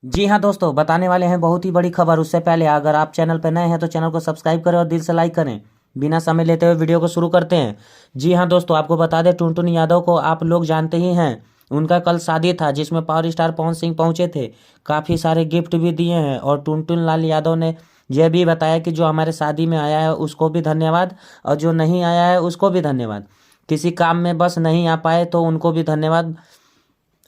जी हाँ दोस्तों, बताने वाले हैं बहुत ही बड़ी खबर। उससे पहले अगर आप चैनल पर नए हैं तो चैनल को सब्सक्राइब करें और दिल से लाइक करें। बिना समय लेते हुए वीडियो को शुरू करते हैं। जी हाँ दोस्तों, आपको बता दें टुनटुन यादव को आप लोग जानते ही हैं। उनका कल शादी था जिसमें पावर स्टार पवन सिंह पहुंचे थे। काफ़ी सारे गिफ्ट भी दिए हैं और टुनटुन लाल यादव ने यह भी बताया कि जो हमारे शादी में आया है उसको भी धन्यवाद और जो नहीं आया है उसको भी धन्यवाद। किसी काम में बस नहीं आ पाए तो उनको भी धन्यवाद।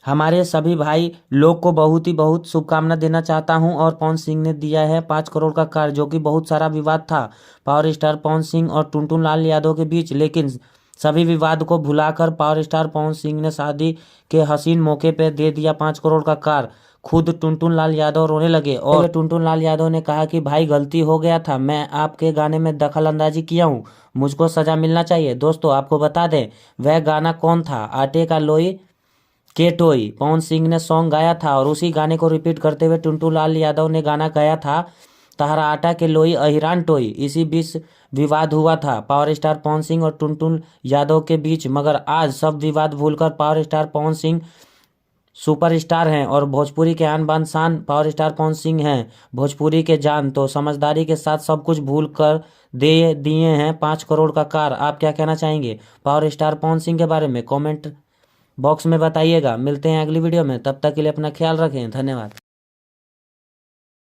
हमारे सभी भाई लोग को बहुत शुभकामना देना चाहता हूं। और पवन सिंह ने दिया है 5 करोड़ का कार, जो कि बहुत सारा विवाद था पावर स्टार पवन सिंह और टुनटुन लाल यादव के बीच। लेकिन सभी विवाद को भुलाकर पावर स्टार पवन सिंह ने शादी के हसीन मौके पर दे दिया 5 करोड़ का कार। खुद टुनटुन लाल यादव रोने लगे और टुनटुन लाल यादव ने कहा कि भाई गलती हो गया था, मैं आपके गाने में दखल अंदाजी किया हूँ, मुझको सजा मिलना चाहिए। दोस्तों आपको बता दें वह गाना कौन था। आटे का लोई के टोई पवन सिंह ने सॉन्ग गाया था और उसी गाने को रिपीट करते हुए टुनटुन लाल यादव ने गाना गाया था तहरा आटा के लोई अहिरान टोई। इसी बीच विवाद हुआ था पावर स्टार पवन सिंह और टुनटुन यादव के बीच। मगर आज सब विवाद भूलकर power star Pawan Singh superstar हैं और भोजपुरी के आन बान शान पावर स्टार पवन सिंह हैं, भोजपुरी के जान। तो समझदारी के साथ सब कुछ भूल कर दे दिए हैं 5 करोड़ का कार। आप क्या कहना चाहेंगे पावर स्टार पवन सिंह के बारे में? कमेंट बॉक्स में बताइएगा। मिलते हैं अगली वीडियो में, तब तक के लिए अपना ख्याल रखें। धन्यवाद।